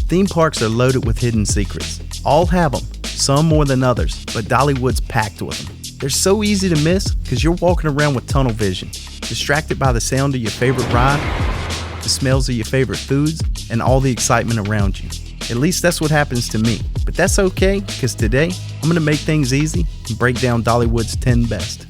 Theme parks are loaded with hidden secrets. All have them, some more than others, but Dollywood's packed with them. They're so easy to miss because you're walking around with tunnel vision, distracted by the sound of your favorite ride, the smells of your favorite foods, and all the excitement around you. At least that's what happens to me. But that's okay, because today, I'm going to make things easy and break down Dollywood's 10 best.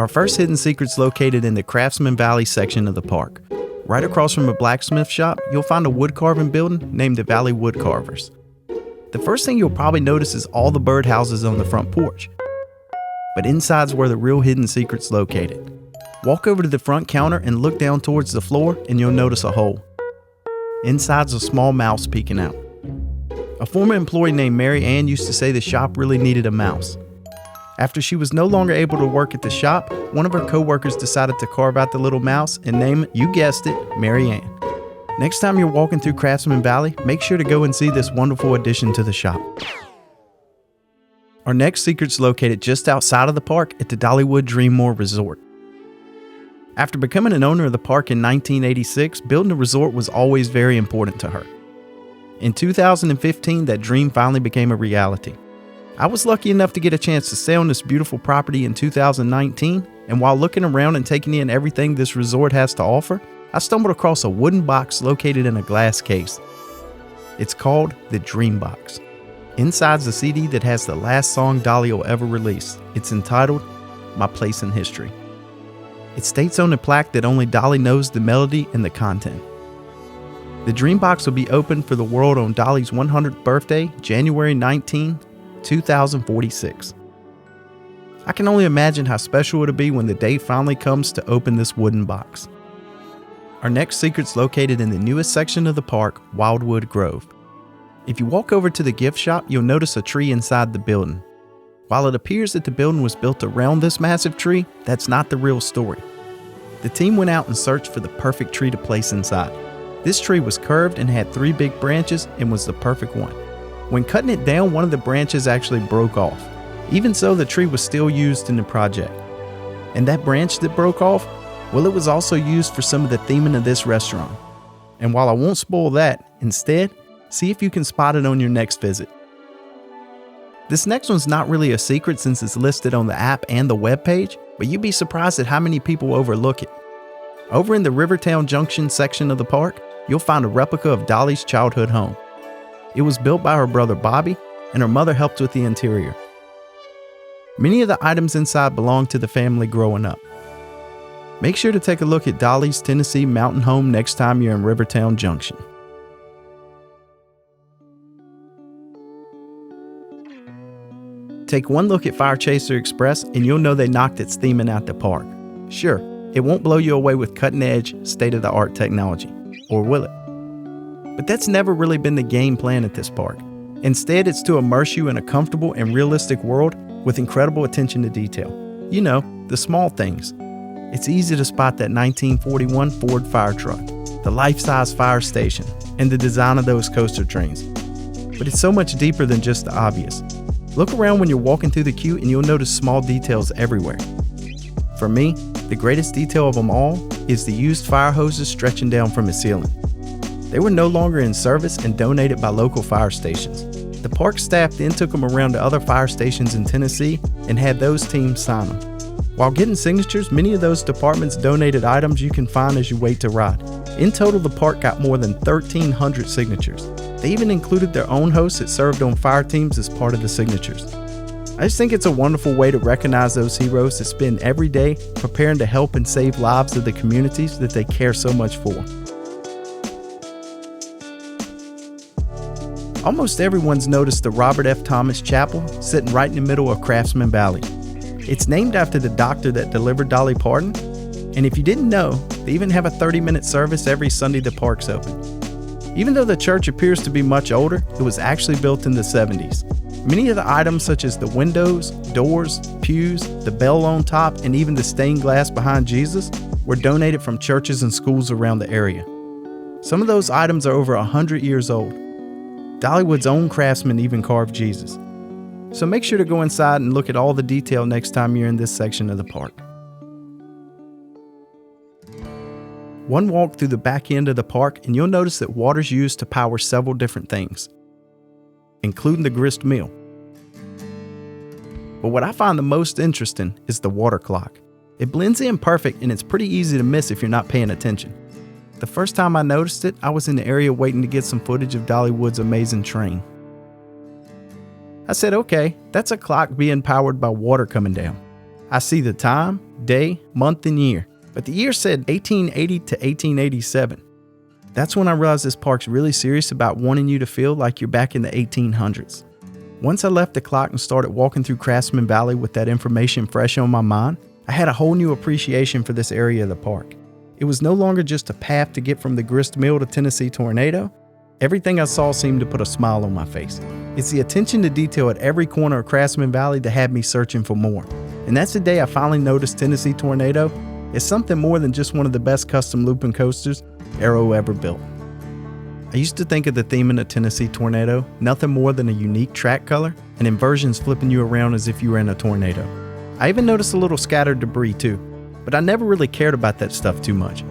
Our first hidden secret's located in the Craftsman Valley section of the park. Right across from a blacksmith shop, you'll find a wood carving building named the Valley Wood Carvers. The first thing you'll probably notice is all the birdhouses on the front porch. But inside's where the real hidden secret's located. Walk over to the front counter and look down towards the floor and you'll notice a hole. Inside's a small mouse peeking out. A former employee named Mary Ann used to say the shop really needed a mouse. After she was no longer able to work at the shop, one of her co-workers decided to carve out the little mouse and name it, you guessed it, Mary Ann. Next time you're walking through Craftsman Valley, make sure to go and see this wonderful addition to the shop. Our next secret's located just outside of the park at the Dollywood Dreamwork Resort. After becoming an owner of the park in 1986, building a resort was always very important to her. In 2015, that dream finally became a reality. I was lucky enough to get a chance to stay on this beautiful property in 2019, and while looking around and taking in everything this resort has to offer, I stumbled across a wooden box located in a glass case. It's called the Dream Box. Inside's a CD that has the last song Dolly will ever release. It's entitled, My Place in History. It states on the plaque that only Dolly knows the melody and the content. The Dream Box will be open for the world on Dolly's 100th birthday, January 19, 2046. I can only imagine how special it'll be when the day finally comes to open this wooden box. Our next secret's located in the newest section of the park, Wildwood Grove. If you walk over to the gift shop, you'll notice a tree inside the building. While it appears that the building was built around this massive tree, that's not the real story. The team went out and searched for the perfect tree to place inside. This tree was curved and had 3 big branches and was the perfect one. When cutting it down, one of the branches actually broke off. Even so, the tree was still used in the project. And that branch that broke off, well, it was also used for some of the theming of this restaurant. And while I won't spoil that, instead, see if you can spot it on your next visit. This next one's not really a secret since it's listed on the app and the webpage, but you'd be surprised at how many people overlook it. Over in the Rivertown Junction section of the park, you'll find a replica of Dolly's childhood home. It was built by her brother Bobby, and her mother helped with the interior. Many of the items inside belonged to the family growing up. Make sure to take a look at Dolly's Tennessee mountain home next time you're in Rivertown Junction. Take one look at Fire Chaser Express and you'll know they knocked its theming out the park. Sure, it won't blow you away with cutting-edge, state-of-the-art technology. Or will it? But that's never really been the game plan at this park. Instead, it's to immerse you in a comfortable and realistic world with incredible attention to detail. You know, the small things. It's easy to spot that 1941 Ford fire truck, the life-size fire station, and the design of those coaster trains. But it's so much deeper than just the obvious. Look around when you're walking through the queue and you'll notice small details everywhere. For me, the greatest detail of them all is the used fire hoses stretching down from the ceiling. They were no longer in service and donated by local fire stations. The park staff then took them around to other fire stations in Tennessee and had those teams sign them. While getting signatures, many of those departments donated items you can find as you wait to ride. In total, the park got more than 1,300 signatures. They even included their own hosts that served on fire teams as part of the signatures. I just think it's a wonderful way to recognize those heroes that spend every day preparing to help and save lives of the communities that they care so much for. Almost everyone's noticed the Robert F. Thomas Chapel sitting right in the middle of Craftsman Valley. It's named after the doctor that delivered Dolly Parton, and if you didn't know, they even have a 30-minute service every Sunday the park's open. Even though the church appears to be much older, it was actually built in the 70s. Many of the items such as the windows, doors, pews, the bell on top, and even the stained glass behind Jesus were donated from churches and schools around the area. Some of those items are over 100 years old. Dollywood's own craftsman even carved Jesus. So make sure to go inside and look at all the detail next time you're in this section of the park. One walk through the back end of the park and you'll notice that water's used to power several different things, including the grist mill. But what I find the most interesting is the water clock. It blends in perfect and it's pretty easy to miss if you're not paying attention. The first time I noticed it, I was in the area waiting to get some footage of Dollywood's amazing train. I said, okay, that's a clock being powered by water coming down. I see the time, day, month, and year, but the year said 1880 to 1887. That's when I realized this park's really serious about wanting you to feel like you're back in the 1800s. Once I left the clock and started walking through Craftsman Valley with that information fresh on my mind, I had a whole new appreciation for this area of the park. It was no longer just a path to get from the grist mill to Tennessee Tornado. Everything I saw seemed to put a smile on my face. It's the attention to detail at every corner of Craftsman Valley that had me searching for more. And that's the day I finally noticed Tennessee Tornado is something more than just one of the best custom looping coasters Aero ever built. I used to think of the theme in a Tennessee Tornado nothing more than a unique track color and inversions flipping you around as if you were in a tornado. I even noticed a little scattered debris too, but I never really cared about that stuff too much.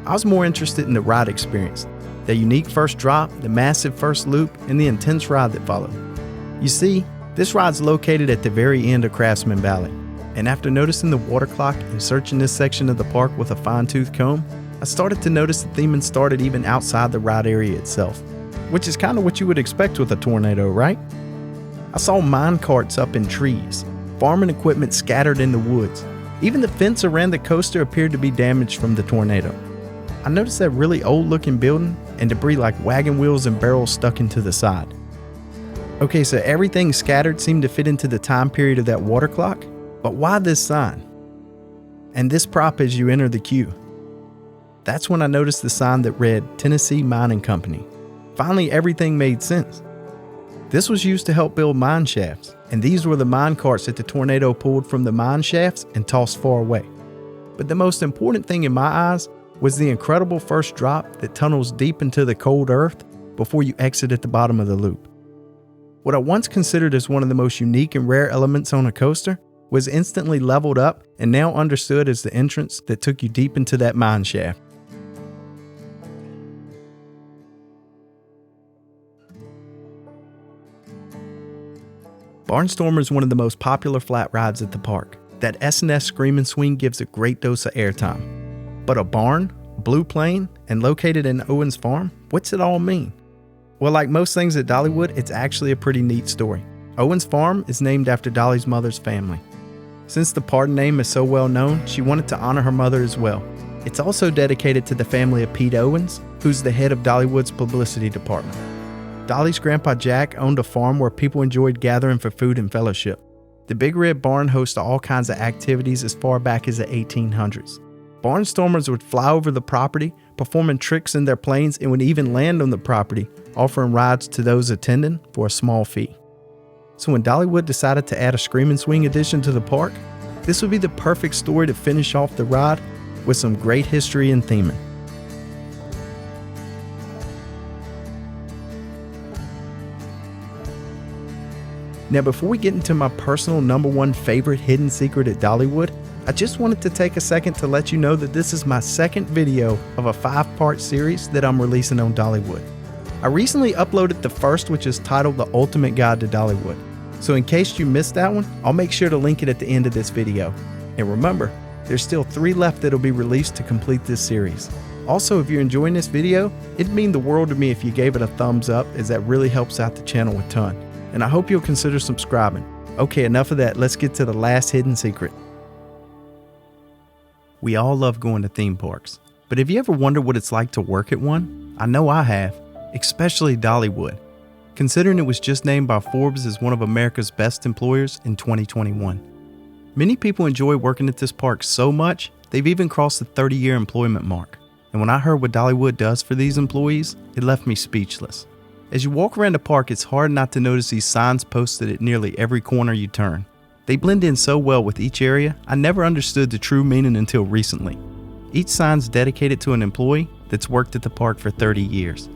I was more interested in the ride experience, the unique first drop, the massive first loop, and the intense ride that followed. You see, this ride's located at the very end of Craftsman Valley, and after noticing the water clock and searching this section of the park with a fine-tooth comb, I started to notice the theming started even outside the ride area itself, which is kind of what you would expect with a tornado, right? I saw mine carts up in trees, farming equipment scattered in the woods. Even the fence around the coaster appeared to be damaged from the tornado. I noticed that really old-looking building and debris like wagon wheels and barrels stuck into the side. Okay, so everything scattered seemed to fit into the time period of that water clock, but why this sign? And this prop as you enter the queue? That's when I noticed the sign that read Tennessee Mining Company. Finally, everything made sense. This was used to help build mine shafts, and these were the mine carts that the tornado pulled from the mine shafts and tossed far away. But the most important thing in my eyes was the incredible first drop that tunnels deep into the cold earth before you exit at the bottom of the loop. What I once considered as one of the most unique and rare elements on a coaster was instantly leveled up and now understood as the entrance that took you deep into that mine shaft. Barnstormer is one of the most popular flat rides at the park. That S&S Scream and Swing gives a great dose of airtime. But a barn, blue plane, and located in Owens Farm? What's it all mean? Well, like most things at Dollywood, it's actually a pretty neat story. Owens Farm is named after Dolly's mother's family. Since the park name is so well known, she wanted to honor her mother as well. It's also dedicated to the family of Pete Owens, who's the head of Dollywood's publicity department. Dolly's grandpa Jack owned a farm where people enjoyed gathering for food and fellowship. The Big Red Barn hosts all kinds of activities as far back as the 1800s. Barnstormers would fly over the property, performing tricks in their planes, and would even land on the property, offering rides to those attending for a small fee. So when Dollywood decided to add a Scream and Swing addition to the park, this would be the perfect story to finish off the ride with some great history and theming. Now, before we get into my personal #1 favorite hidden secret at Dollywood, I just wanted to take a second to let you know that this is my second video of a 5-part series that I'm releasing on Dollywood. I recently uploaded the first, which is titled The Ultimate Guide to Dollywood. So in case you missed that one, I'll make sure to link it at the end of this video. And remember, there's still 3 left that'll be released to complete this series. Also, if you're enjoying this video, it'd mean the world to me if you gave it a thumbs up, as that really helps out the channel a ton. And I hope you'll consider subscribing. Okay, enough of that. Let's get to the last hidden secret. We all love going to theme parks, but have you ever wondered what it's like to work at one? I know I have, especially Dollywood, considering it was just named by Forbes as one of America's best employers in 2021. Many people enjoy working at this park so much, they've even crossed the 30-year employment mark. And when I heard what Dollywood does for these employees, it left me speechless. As you walk around the park, it's hard not to notice these signs posted at nearly every corner you turn. They blend in so well with each area, I never understood the true meaning until recently. Each sign's dedicated to an employee that's worked at the park for 30 years.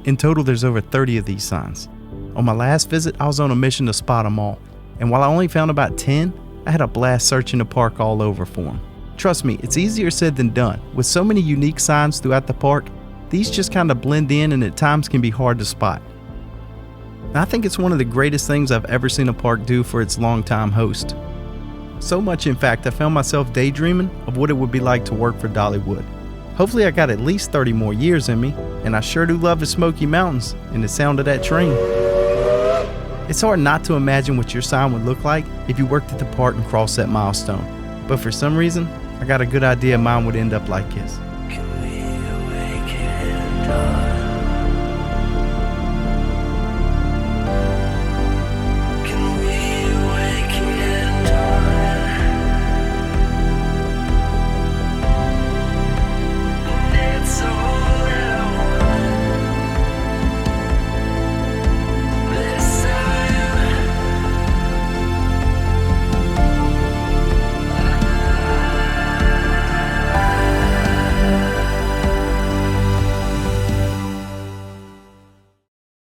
In total, there's over 30 of these signs. On my last visit, I was on a mission to spot them all. And while I only found about 10, I had a blast searching the park all over for them. Trust me, it's easier said than done. With so many unique signs throughout the park, these just kind of blend in and at times can be hard to spot. I think it's one of the greatest things I've ever seen a park do for its longtime host. So much, in fact, I found myself daydreaming of what it would be like to work for Dollywood. Hopefully I got at least 30 more years in me, and I sure do love the Smoky Mountains and the sound of that train. It's hard not to imagine what your sign would look like if you worked at the park and crossed that milestone. But for some reason, I got a good idea mine would end up like this.